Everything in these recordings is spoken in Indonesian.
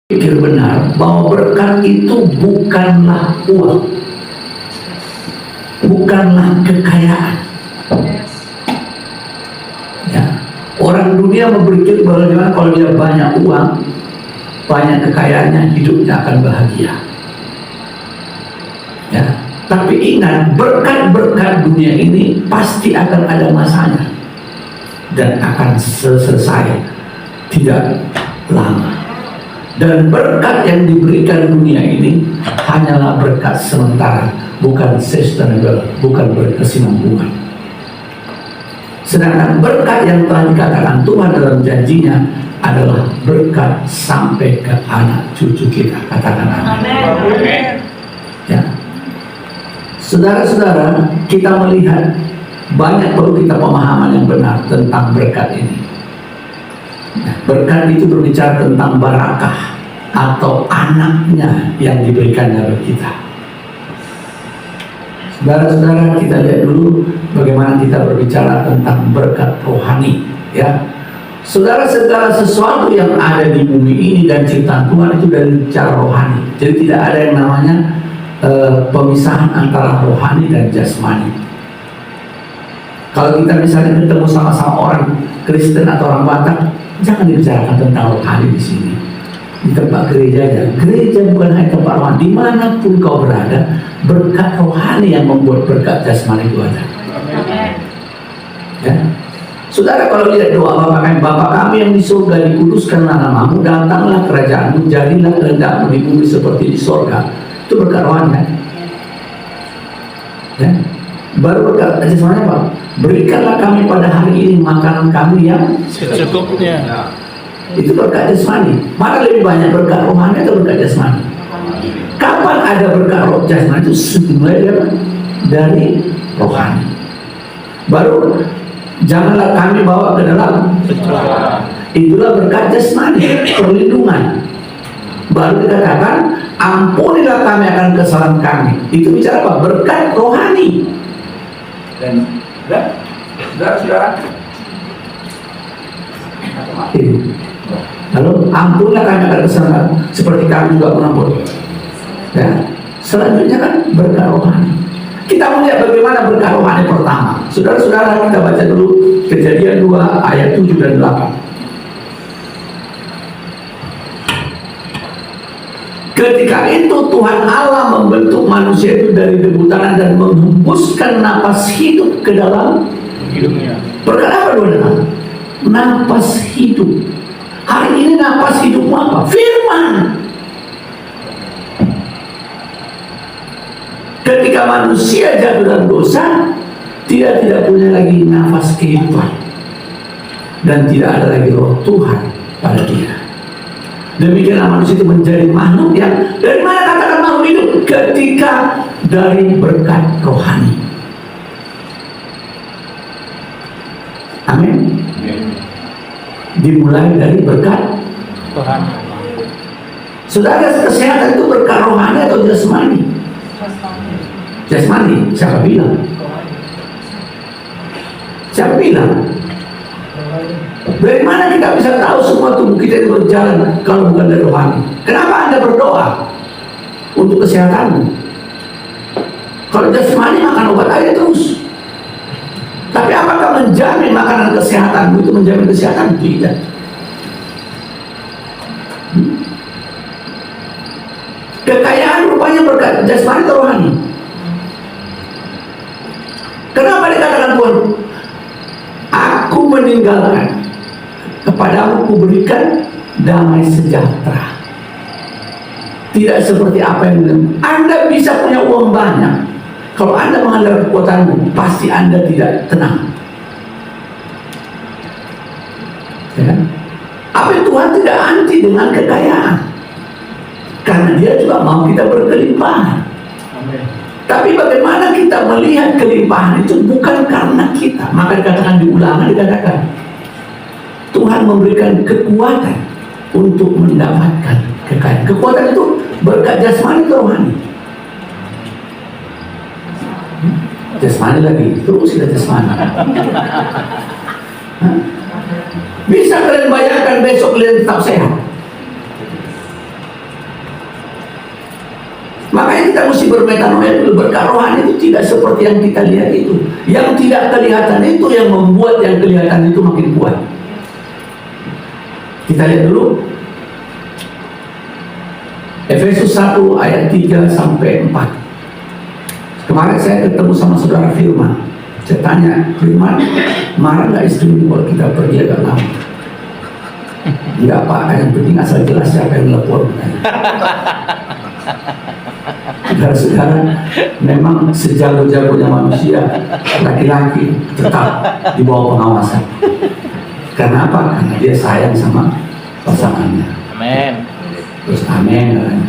Pikir benar bahwa berkat itu bukanlah uang, bukanlah kekayaan. Ya, orang dunia berpikir bagaimana kalau dia banyak uang, banyak kekayaannya, hidupnya akan bahagia. Ya, tapi ingat, berkat-berkat dunia ini pasti akan ada masanya dan akan selesai tidak lama. Dan berkat yang diberikan dunia ini hanyalah berkat sementara, bukan sustainable, bukan berkesinambungan. Sedangkan berkat yang telah dikatakan Tuhan dalam janjinya adalah berkat sampai ke anak cucu kita. Katakan amin. Ya. Saudara-saudara, kita melihat banyak perlu kita pemahaman yang benar tentang berkat ini. Berkat itu berbicara tentang barakah atau anaknya yang diberikan kepada kita. Saudara-saudara, kita lihat dulu bagaimana kita berbicara tentang berkat rohani. Ya, saudara, segala sesuatu yang ada di bumi ini dan ciptaan Tuhan itu dari cara rohani. Jadi tidak ada yang namanya pemisahan antara rohani dan jasmani. Kalau kita misalnya ketemu sama-sama orang Kristen atau orang Batak, jangan dibicarakan tentang rohani di sini. Di tempat gereja aja. Gereja bukan hanya tempat rohani. Dimanapun kau berada, berkat rohani yang membuat berkat jasmani itu ada. Ya. Saudara, kalau lihat doa Bapa kami yang di surga, dikuduskanlah namamu, datanglah kerajaanmu, jadilah kehendakmu di bumi seperti di surga. Itu berkat rohani. Ya. Baru berkat jasmani apa? Berikanlah kami pada hari ini makanan kami yang secukupnya. Itu berkat jasmani. Mana lebih banyak berkat rohani atau berkat jasmani? Kapan ada berkat roh jasmani? Itu sebenarnya dari rohani. Baru janganlah kami bawa ke dalam. Itulah berkat jasmani, perlindungan. Baru dikatakan ampunilah kami akan kesalahan kami. Itu bicara apa? Berkat rohani. Dan saudara-saudara, lalu ampunilah kami akan kesalahan seperti kami juga mengampuni. Ya, selanjutnya kan berkat rohani. Kita melihat bagaimana berkat rohani pertama. Saudara-saudara, kita baca dulu Kejadian 2 ayat 7 dan 8. Ketika itu Tuhan Allah membentuk manusia itu dari debu tanah dan menghembuskan napas hidup ke dalam Hidupnya. berkat apa dua? Napas hidup. Hari ini napas hidupmu apa? Firman. Ketika manusia jatuh dalam dosa, dia tidak punya lagi nafas kehidupan dan tidak ada lagi roh Tuhan pada dia. Demikianlah manusia itu menjadi makhluk yang dari mana katakan makhluk hidup? Ketika dari berkat rohani. Amin. Dimulai dari berkat Tuhan. Saudara, kesehatan itu berkat rohani atau jasmani? Jasmani. Siapa bilang? Siapa bilang? Dari mana kita bisa tahu semua tubuh kita itu berjalan kalau bukan dari rohani? Kenapa Anda berdoa untuk kesehatanmu? Kalau jasmani makan obat aja terus. Tapi apakah menjamin makanan kesehatanmu itu menjamin kesehatan? Tidak. Kekayaan rupanya berkat jasmani atau rohani? Kenapa dikatakan Tuhan, aku meninggalkan kepadamu kuberikan damai sejahtera. Tidak seperti apa yang Anda bisa punya uang banyak. Kalau Anda mengandalkan kekuatanmu, pasti Anda tidak tenang. Ya. Tapi Tuhan tidak anti dengan kekayaan, karena Dia juga mau kita berkelimpahan. Amin. Tapi bagaimana kita melihat kelimpahan itu bukan karena kita. Maka dikatakan di Ulangan, dikatakan Tuhan memberikan kekuatan untuk mendapatkan kekayaan. Kekuatan itu berkat jasmani atau rohani? Jasmani lagi, terus kita jasmani. Bisa kalian bayangkan besok kalian tetap sehat? kita mesti bermetanoia dulu. Berkat rohani itu tidak seperti yang kita lihat itu. Yang tidak kelihatan itu yang membuat yang kelihatan itu makin kuat. Kita lihat dulu Efesus 1 ayat 3 sampai 4. Kemarin saya ketemu sama saudara Firman. Saya tanya, Firman, marah nggak istrimu kalau kita pergi agak lama? Enggak Pak, yang penting asal jelas siapa yang nelfon. Saudara-saudara, memang sejago-jagonya manusia, laki-laki tetap di bawah pengawasan. Kenapa? Karena dia sayang sama pasangannya. Amin. Terus amin.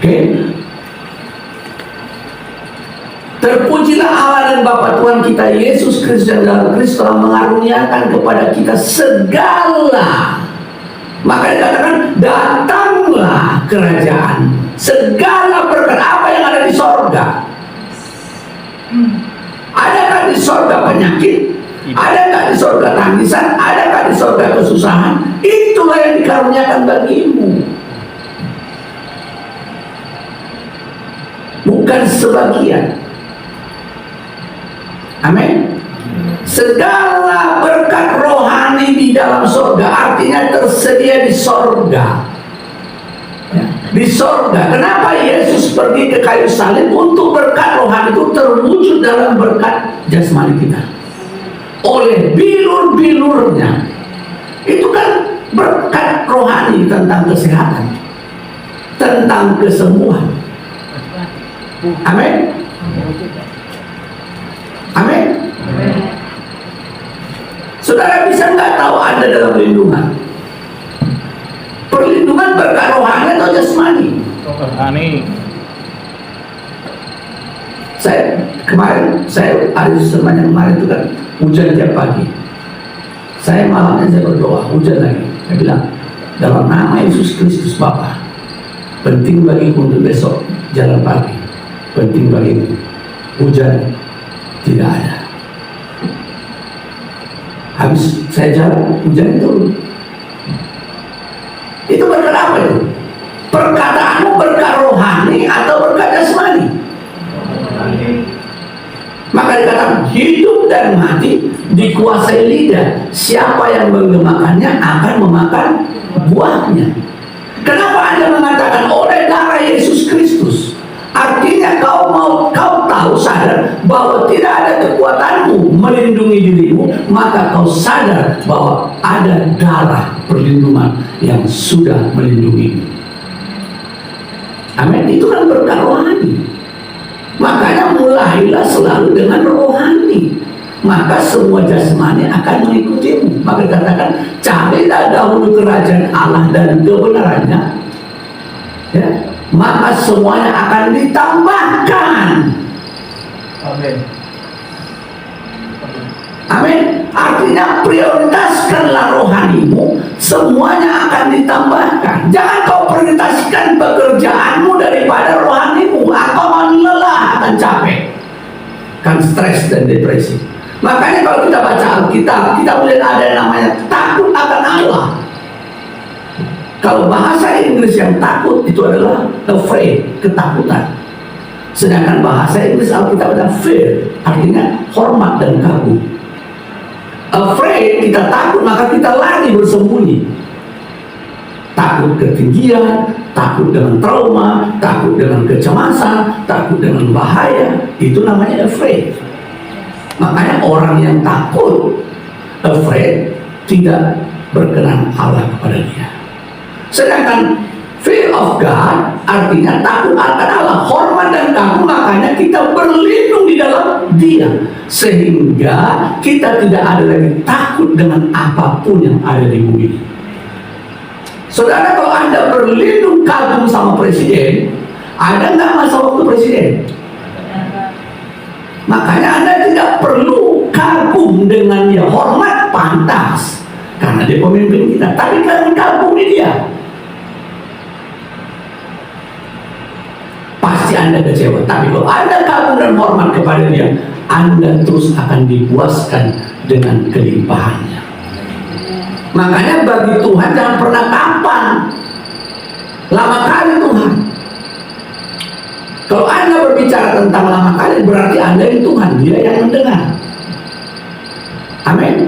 Oke. Terpujilah Allah dan Bapa Tuhan kita Yesus Kristus yang dalam Kristus telah mengaruniakan kepada kita segala. Maka dikatakan datanglah kerajaan, segala berkat apa yang ada di sorga. Adakah di sorga penyakit? Adakah di sorga tangisan? Adakah di sorga kesusahan? Itulah yang dikaruniakan bagimu, bukan sebagian. Amin. Segala berkat rohani di dalam sorga, artinya tersedia di sorga. Ya, di sorga. Kenapa Yesus pergi ke kayu salib? Untuk berkat rohani itu terwujud dalam berkat jasmani kita. Oleh bilur-bilurnya. Itu kan berkat rohani tentang kesehatan, tentang kesembuhan. Amin. Amin. Saudara bisa nggak tahu Anda dalam lindungan? Perlindungan berkat rohani atau jasmani? Rohani. Saya hari semuanya kemarin itu kan hujan tiap pagi. Saya malamnya saya berdoa, hujan lagi. Saya bilang, dalam nama Yesus Kristus Bapa, penting bagiku untuk besok jalan pagi. Penting bagiku hujan tidak ada. Habis saya jalan, hujan turun. Itu berkat apa itu? Perkataanmu berkat rohani atau berkat jasmani? Maka dikatakan hidup dan mati dikuasai lidah. Siapa yang menggemakannya akan memakan buahnya. Kenapa Anda mengatakan oleh darah Yesus Kristus? Artinya kau tahu sadar bahwa tidak ada kekuatanmu melindungi dirimu, maka kau sadar bahwa ada darah perlindungan yang sudah melindungimu. Amin. Itu kan berkat rohani. Makanya mulailah selalu dengan rohani, maka semua jasmani akan mengikutimu. Maka dikatakan carilah dahulu kerajaan Allah dan kebenarannya, ya, maka semuanya akan ditambahkan. Amin. Amin. Artinya prioritaskanlah rohanimu, semuanya akan ditambahkan. Jangan kau prioritaskan pekerjaanmu daripada rohanimu. Kau akan lelah, akan capek, kan stres dan depresi. Makanya kalau kita baca Alkitab, kita melihat ada yang namanya takut akan Allah. Kalau bahasa Inggris yang takut itu adalah afraid, ketakutan. Sedangkan bahasa Inggris Alkitab adalah fear, artinya hormat dan kagum. Afraid, kita takut maka kita lari bersembunyi. Takut ketinggian, takut dengan trauma, takut dengan kecemasan, takut dengan bahaya. Itu namanya afraid. Makanya orang yang takut, afraid, tidak berkenan Allah kepada dia. Sedangkan fear of God artinya takut akan Allah, hormat dan kagum. Makanya kita berlindung di dalam Dia, sehingga kita tidak ada lagi takut dengan apapun yang ada di bumi. Saudara, kalau Anda berlindung kagum sama presiden, ada nggak masa waktu presiden? Makanya Anda tidak perlu kagum dengan dia, hormat pantas karena dia pemimpin kita, tapi jangan kagumi dia. Pasti Anda kecewa. Tapi kalau Anda kagum dan hormat kepada dia, Anda terus akan dipuaskan dengan kelimpahannya. Makanya bagi Tuhan jangan pernah kapan. Lama kali Tuhan. berbicara tentang lama kali berarti Anda yang Tuhan, Dia yang mendengar. Amin.